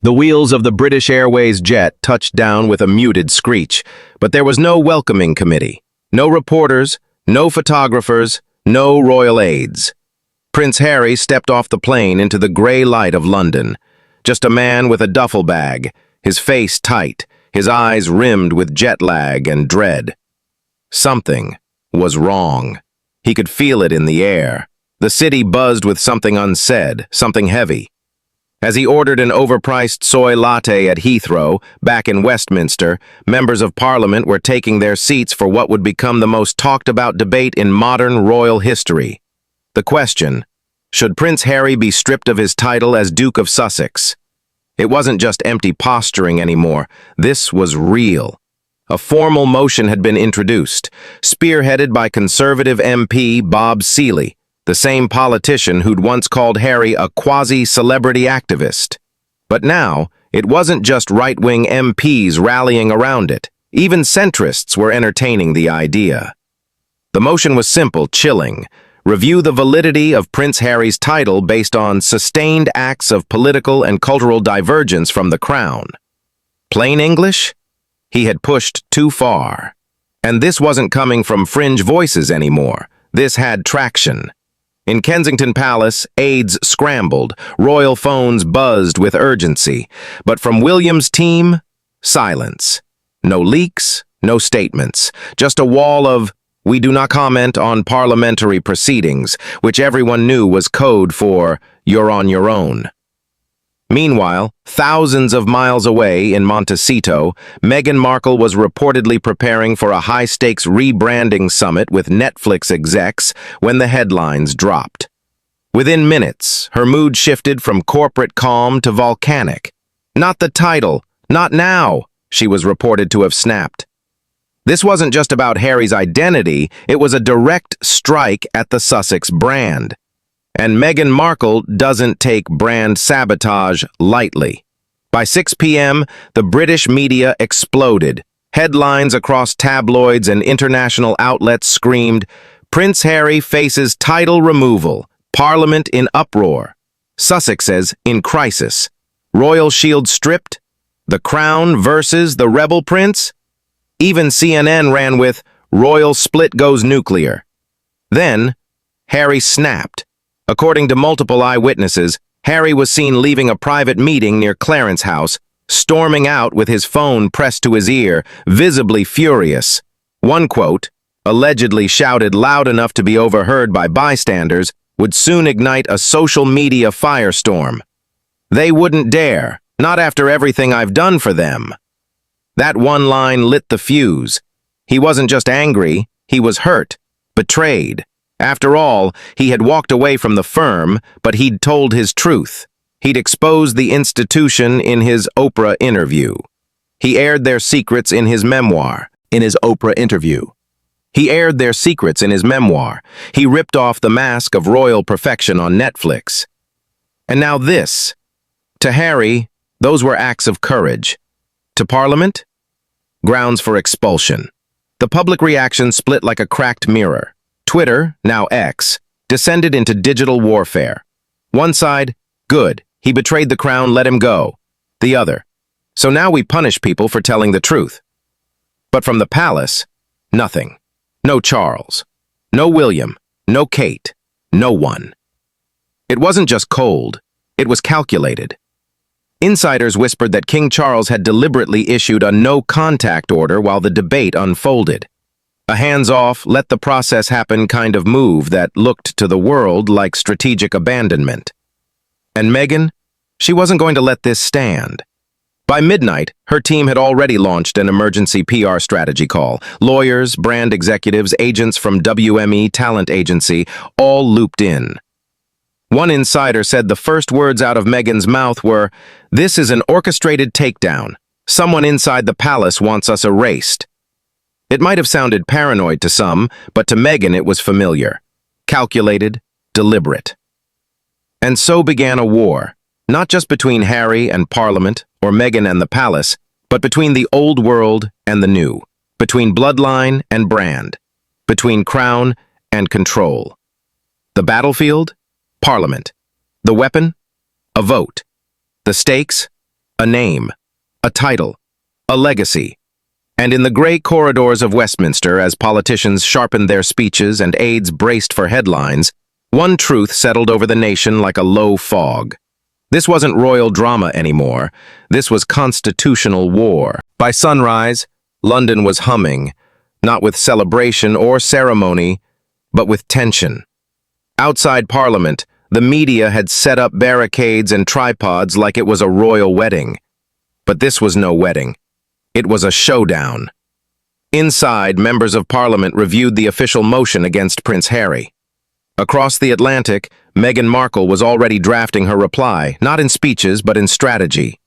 The wheels of the British Airways jet touched down with a muted screech, but there was no welcoming committee. No reporters, no photographers, no royal aides. Prince Harry stepped off the plane into the grey light of London. Just a man with a duffel bag, his face tight, his eyes rimmed with jet lag and dread. Something was wrong. He could feel it in the air. The city buzzed with something unsaid, something heavy. As he ordered an overpriced soy latte at Heathrow, back in Westminster, members of Parliament were taking their seats for what would become the most talked-about debate in modern royal history. The question: should Prince Harry be stripped of his title as Duke of Sussex? It wasn't just empty posturing anymore. This was real. A formal motion had been introduced, spearheaded by Conservative MP Bob Seeley, the same politician who'd once called Harry a quasi-celebrity activist. But now, it wasn't just right-wing MPs rallying around it. Even centrists were entertaining the idea. The motion was simple, chilling. Review the validity of Prince Harry's title based on sustained acts of political and cultural divergence from the crown. Plain English? He had pushed too far. And this wasn't coming from fringe voices anymore. This had traction. In Kensington Palace, aides scrambled, royal phones buzzed with urgency. But from William's team, silence. No leaks, no statements. Just a wall of, "We do not comment on parliamentary proceedings," which everyone knew was code for, "You're on your own." Meanwhile, thousands of miles away in Montecito, Meghan Markle was reportedly preparing for a high-stakes rebranding summit with Netflix execs when the headlines dropped. Within minutes, her mood shifted from corporate calm to volcanic. "Not the title, not now," she was reported to have snapped. This wasn't just about Harry's identity, it was a direct strike at the Sussex brand. And Meghan Markle doesn't take brand sabotage lightly. By 6 p.m., the British media exploded. Headlines across tabloids and international outlets screamed, "Prince Harry faces title removal, Parliament in uproar, Sussexes in crisis, royal shield stripped, the crown versus the rebel prince?" Even CNN ran with, "Royal split goes nuclear." Then, Harry snapped. According to multiple eyewitnesses, Harry was seen leaving a private meeting near Clarence House, storming out with his phone pressed to his ear, visibly furious. One quote, allegedly shouted loud enough to be overheard by bystanders, would soon ignite a social media firestorm. "They wouldn't dare, not after everything I've done for them." That one line lit the fuse. He wasn't just angry, he was hurt, betrayed. After all, he had walked away from the firm, but he'd told his truth. He'd exposed the institution in his Oprah interview. He aired their secrets in his memoir. He aired their secrets in his memoir. He ripped off the mask of royal perfection on Netflix. And now this. To Harry, those were acts of courage. To Parliament? Grounds for expulsion. The public reaction split like a cracked mirror. Twitter, now X, descended into digital warfare. One side, good, he betrayed the crown, let him go. The other, so now we punish people for telling the truth. But from the palace, nothing. No Charles, no William, no Kate, no one. It wasn't just cold, it was calculated. Insiders whispered that King Charles had deliberately issued a no-contact order while the debate unfolded. A hands-off, let-the-process-happen kind of move that looked to the world like strategic abandonment. And Meghan? She wasn't going to let this stand. By midnight, her team had already launched an emergency PR strategy call. Lawyers, brand executives, agents from WME talent agency, all looped in. One insider said the first words out of Meghan's mouth were, "This is an orchestrated takedown. Someone inside the palace wants us erased." It might have sounded paranoid to some, but to Meghan it was familiar. Calculated, deliberate. And so began a war, not just between Harry and Parliament, or Meghan and the palace, but between the old world and the new, between bloodline and brand, between crown and control. The battlefield? Parliament. The weapon? A vote. The stakes? a name, a title, a legacy. And in the gray corridors of Westminster, as politicians sharpened their speeches and aides braced for headlines, one truth settled over the nation like a low fog. This wasn't royal drama anymore. This was constitutional war. By sunrise, London was humming, not with celebration or ceremony, but with tension. Outside Parliament, the media had set up barricades and tripods like it was a royal wedding. But this was no wedding. It was a showdown. Inside, members of Parliament reviewed the official motion against Prince Harry. Across the Atlantic, Meghan Markle was already drafting her reply, not in speeches but in strategy.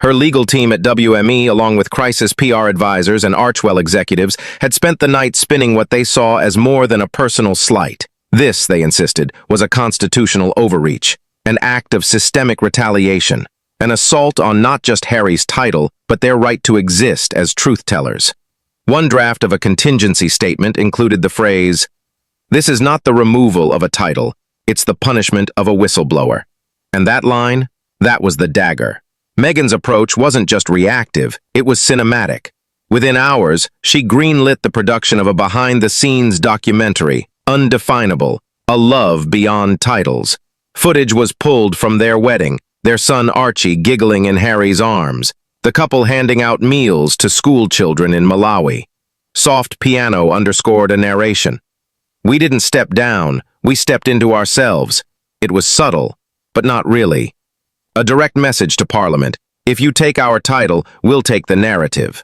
Her legal team at WME, along with crisis PR advisors and Archwell executives, had spent the night spinning what they saw as more than a personal slight. This, they insisted, was a constitutional overreach, an act of systemic retaliation, an assault on not just Harry's title, but their right to exist as truth-tellers. One draft of a contingency statement included the phrase, "This is not the removal of a title, it's the punishment of a whistleblower." And that line, that was the dagger. Meghan's approach wasn't just reactive, it was cinematic. Within hours, she greenlit the production of a behind-the-scenes documentary, Undefinable, A Love Beyond Titles. Footage was pulled from their wedding, their son Archie giggling in Harry's arms, the couple handing out meals to school children in Malawi. Soft piano underscored a narration. We didn't step down, we stepped into ourselves. It was subtle, but not really. A direct message to Parliament, if you take our title, we'll take the narrative.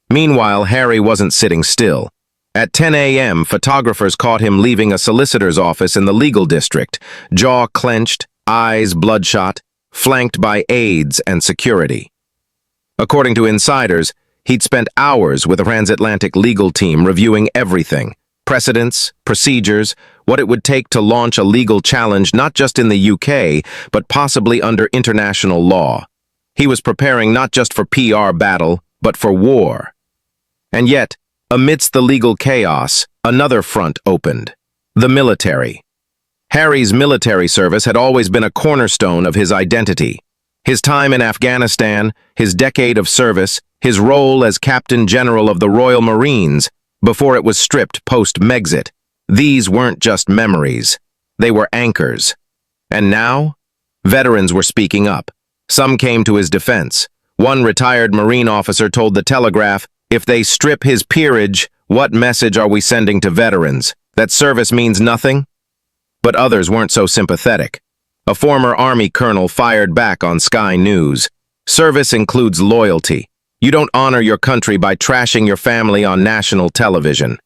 Meanwhile, Harry wasn't sitting still. At 10 a.m., photographers caught him leaving a solicitor's office in the legal district, jaw clenched, eyes bloodshot, flanked by aides and security. According to insiders, he'd spent hours with the transatlantic legal team reviewing everything, precedents, procedures, what it would take to launch a legal challenge not just in the UK, but possibly under international law. He was preparing not just for PR battle, but for war. And yet, amidst the legal chaos, another front opened. The military. Harry's military service had always been a cornerstone of his identity. His time in Afghanistan, his decade of service, his role as Captain General of the Royal Marines, before it was stripped post-Megxit. These weren't just memories. They were anchors. And now, veterans were speaking up. Some came to his defense. One retired Marine officer told the Telegraph, "If they strip his peerage, what message are we sending to veterans? That service means nothing?" But others weren't so sympathetic. A former Army colonel fired back on Sky News. Service includes loyalty. You don't honor your country by trashing your family on national television.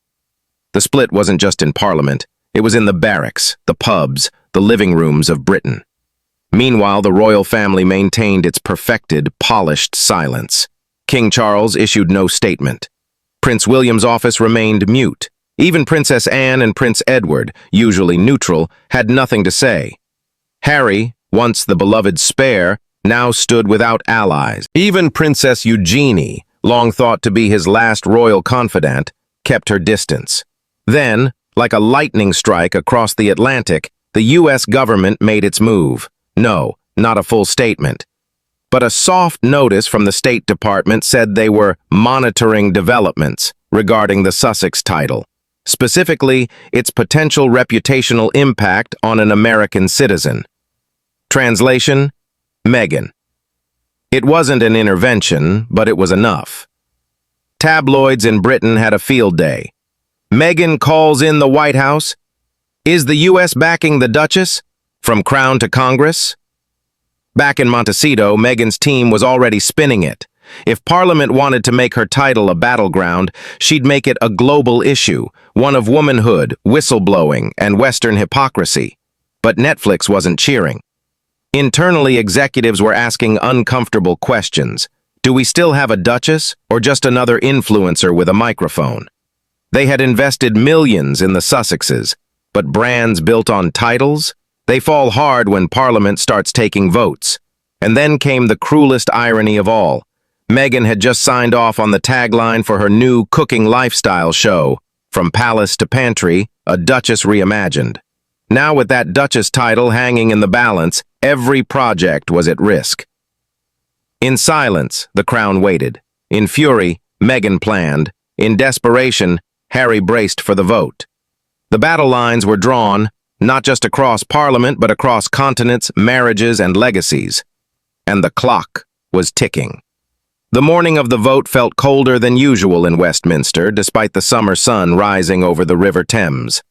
The split wasn't just in Parliament. It was in the barracks, the pubs, the living rooms of Britain. Meanwhile, the royal family maintained its perfected, polished silence. King Charles issued no statement. Prince William's office remained mute. Even Princess Anne and Prince Edward, usually neutral, had nothing to say. Harry, once the beloved spare, now stood without allies. Even Princess Eugenie, long thought to be his last royal confidant, kept her distance. Then, like a lightning strike across the Atlantic, the U.S. government made its move. No, not a full statement. But a soft notice from the State Department said they were monitoring developments regarding the Sussex title, specifically its potential reputational impact on an American citizen. Translation: Meghan. It wasn't an intervention, but it was enough. Tabloids in Britain had a field day. Meghan calls in the White House. Is the U.S. backing the Duchess? From Crown to Congress? Back in Montecito, Meghan's team was already spinning it. If Parliament wanted to make her title a battleground, she'd make it a global issue, one of womanhood, whistleblowing, and Western hypocrisy. But Netflix wasn't cheering. Internally, executives were asking uncomfortable questions. Do we still have a Duchess, or just another influencer with a microphone? They had invested millions in the Sussexes, but brands built on titles? They fall hard when Parliament starts taking votes. And then came the cruelest irony of all. Meghan had just signed off on the tagline for her new cooking lifestyle show, From Palace to Pantry, a Duchess reimagined. Now with that Duchess title hanging in the balance, every project was at risk. In silence, the Crown waited. In fury, Meghan planned. In desperation, Harry braced for the vote. The battle lines were drawn, not just across Parliament, but across continents, marriages, and legacies. And the clock was ticking. The morning of the vote felt colder than usual in Westminster, despite the summer sun rising over the River Thames.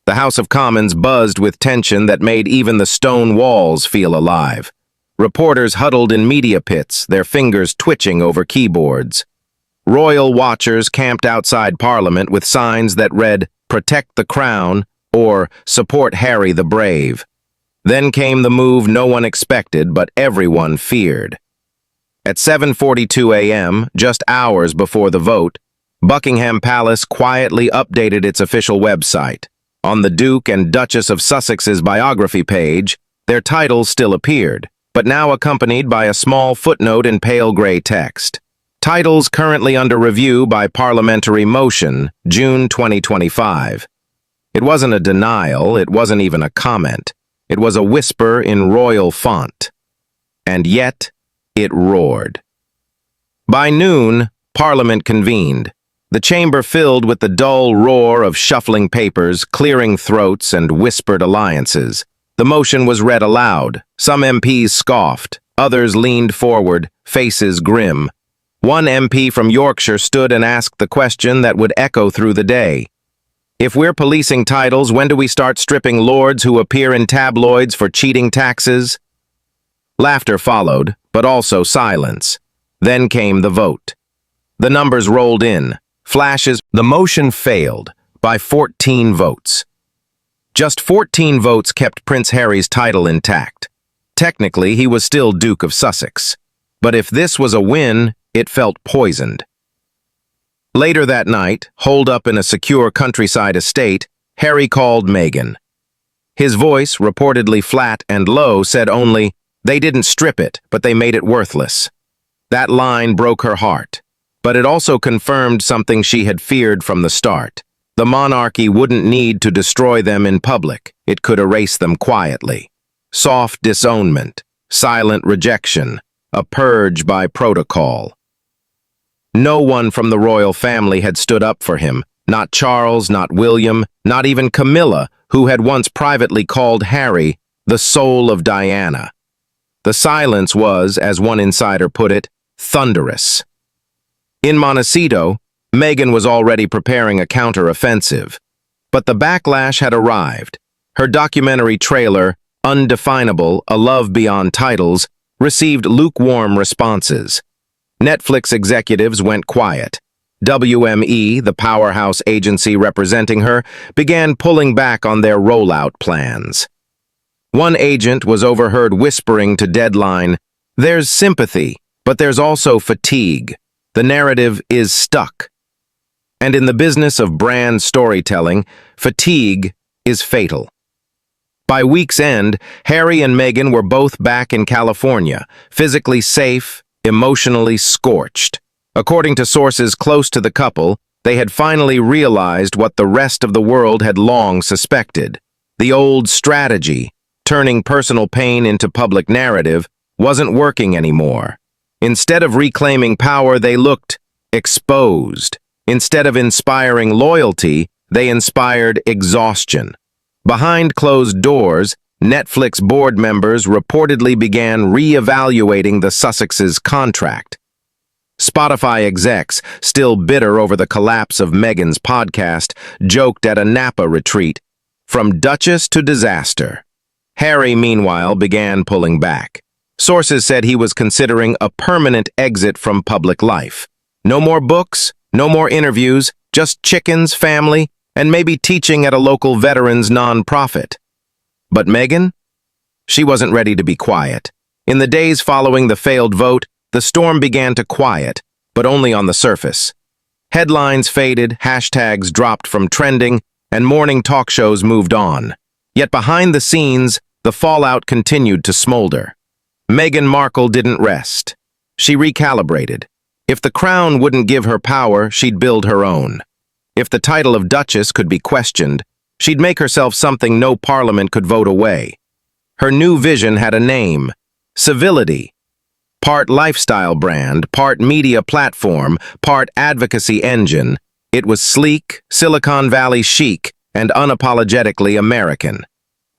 The House of Commons buzzed with tension that made even the stone walls feel alive. Reporters huddled in media pits, their fingers twitching over keyboards. Royal watchers camped outside Parliament with signs that read, "Protect the Crown," or "Support Harry the Brave." Then came the move no one expected, but everyone feared. At 7:42 a.m., just hours before the vote, Buckingham Palace quietly updated its official website. On the Duke and Duchess of Sussex's biography page, their titles still appeared, but now accompanied by a small footnote in pale gray text. Titles currently under review by parliamentary motion, June 2025. It wasn't a denial, it wasn't even a comment. It was a whisper in royal font. And yet, it roared. By noon, Parliament convened. The chamber filled with the dull roar of shuffling papers, clearing throats, and whispered alliances. The motion was read aloud. Some MPs scoffed. Others leaned forward, faces grim. One MP from Yorkshire stood and asked the question that would echo through the day. If we're policing titles, when do we start stripping lords who appear in tabloids for cheating taxes? Laughter followed, but also silence. Then came the vote. The numbers rolled in. Flashes. The motion failed by 14 votes. Just 14 votes kept Prince Harry's title intact. Technically, he was still Duke of Sussex. But if this was a win, it felt poisoned. Later that night, holed up in a secure countryside estate, Harry called Meghan. His voice, reportedly flat and low, said only, "They didn't strip it, but they made it worthless." That line broke her heart. But it also confirmed something she had feared from the start. The monarchy wouldn't need to destroy them in public. It could erase them quietly. Soft disownment, silent rejection, a purge by protocol. No one from the royal family had stood up for him, not Charles, not William, not even Camilla, who had once privately called Harry the soul of Diana. The silence was, as one insider put it, thunderous. In Montecito, Meghan was already preparing a counter-offensive. But the backlash had arrived. Her documentary trailer, Undefinable, A Love Beyond Titles, received lukewarm responses. Netflix executives went quiet. WME, the powerhouse agency representing her, began pulling back on their rollout plans. One agent was overheard whispering to Deadline, "There's sympathy, but there's also fatigue. The narrative is stuck." And in the business of brand storytelling, fatigue is fatal. By week's end, Harry and Meghan were both back in California, physically safe, emotionally scorched. According to sources close to the couple, they had finally realized what the rest of the world had long suspected. The old strategy, turning personal pain into public narrative, wasn't working anymore. Instead of reclaiming power, they looked exposed. Instead of inspiring loyalty, they inspired exhaustion. Behind closed doors, Netflix board members reportedly began re-evaluating the Sussex's contract. Spotify execs, still bitter over the collapse of Meghan's podcast, joked at a Napa retreat, "From Duchess to disaster." Harry, meanwhile, began pulling back. Sources said he was considering a permanent exit from public life. No more books, no more interviews, just chickens, family, and maybe teaching at a local veterans non-profit. But Meghan? She wasn't ready to be quiet. In the days following the failed vote, the storm began to quiet, but only on the surface. Headlines faded, hashtags dropped from trending, and morning talk shows moved on. Yet behind the scenes, the fallout continued to smolder. Meghan Markle didn't rest. She recalibrated. If the crown wouldn't give her power, she'd build her own. If the title of Duchess could be questioned, she'd make herself something no parliament could vote away. Her new vision had a name: civility. Part lifestyle brand, part media platform, part advocacy engine, it was sleek, Silicon Valley chic, and unapologetically American.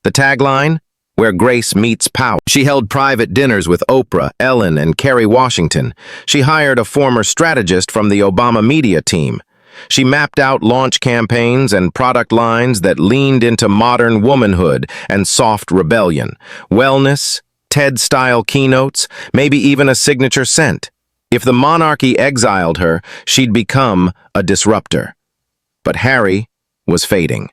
The tagline? Where grace meets power. She held private dinners with Oprah, Ellen, and Kerry Washington. She hired a former strategist from the Obama media team. She mapped out launch campaigns and product lines that leaned into modern womanhood and soft rebellion. Wellness, TED-style keynotes, maybe even a signature scent. If the monarchy exiled her, she'd become a disruptor. But Harry was fading.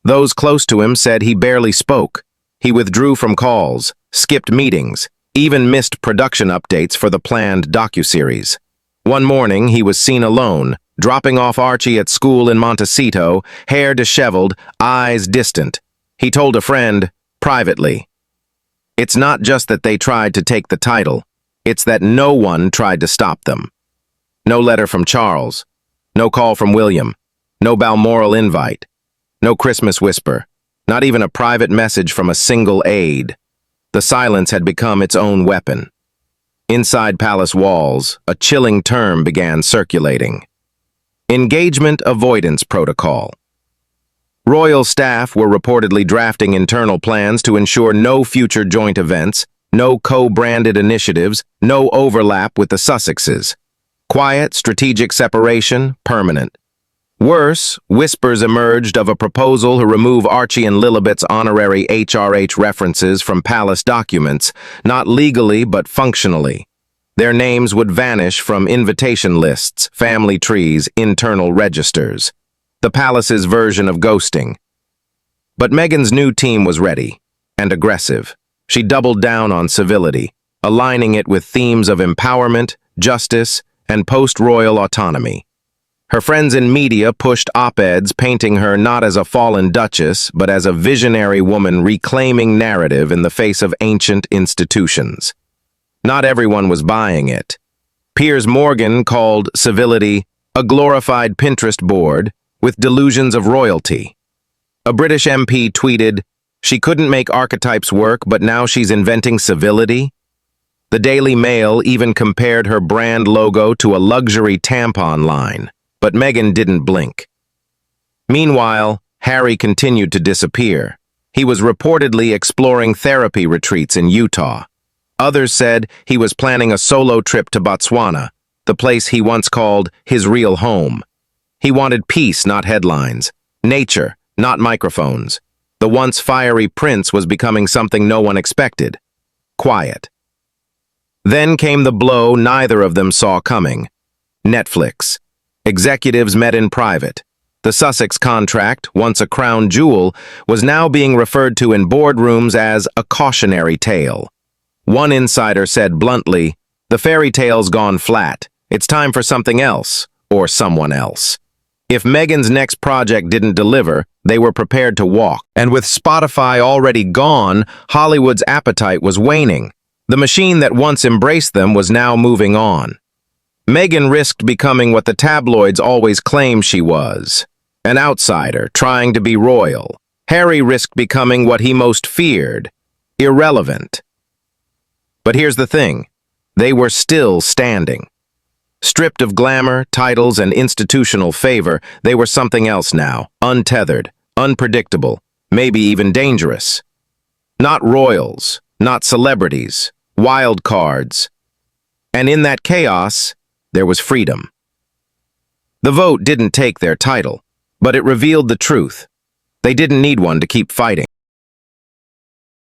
Those close to him said he barely spoke. He withdrew from calls, skipped meetings, even missed production updates for the planned docuseries. One morning, he was seen alone, dropping off Archie at school in Montecito, hair disheveled, eyes distant. He told a friend, privately, "It's not just that they tried to take the title, it's that no one tried to stop them." No letter from Charles, no call from William, no Balmoral invite, no Christmas whisper, not even a private message from a single aide. The silence had become its own weapon. Inside palace walls, a chilling term began circulating. Engagement Avoidance Protocol. Royal staff were reportedly drafting internal plans to ensure no future joint events, no co-branded initiatives, no overlap with the Sussexes. Quiet, strategic separation, permanent. Worse, whispers emerged of a proposal to remove Archie and Lilibet's honorary HRH references from palace documents, not legally but functionally. Their names would vanish from invitation lists, family trees, internal registers. The palace's version of ghosting. But Meghan's new team was ready, and aggressive. She doubled down on civility, aligning it with themes of empowerment, justice, and post-royal autonomy. Her friends in media pushed op-eds painting her not as a fallen duchess, but as a visionary woman reclaiming narrative in the face of ancient institutions. Not everyone was buying it. Piers Morgan called civility a glorified Pinterest board with delusions of royalty. A British MP tweeted, "She couldn't make archetypes work, but now she's inventing civility." The Daily Mail even compared her brand logo to a luxury tampon line. But Meghan didn't blink. Meanwhile, Harry continued to disappear. He was reportedly exploring therapy retreats in Utah. Others said he was planning a solo trip to Botswana, the place he once called his real home. He wanted peace, not headlines. Nature, not microphones. The once fiery prince was becoming something no one expected. Quiet. Then came the blow neither of them saw coming. Netflix. Executives met in private. The Sussex contract, once a crown jewel, was now being referred to in boardrooms as a cautionary tale. One insider said bluntly, "The fairy tale's gone flat. It's time for something else, or someone else." If Meghan's next project didn't deliver, they were prepared to walk. And with Spotify already gone, Hollywood's appetite was waning. The machine that once embraced them was now moving on. Meghan risked becoming what the tabloids always claimed she was, an outsider trying to be royal. Harry risked becoming what he most feared, irrelevant. But here's the thing, they were still standing. Stripped of glamour, titles, and institutional favor, they were something else now, untethered, unpredictable, maybe even dangerous. Not royals, not celebrities, wild cards. And in that chaos, there was freedom. The vote didn't take their title, but it revealed the truth. They didn't need one to keep fighting.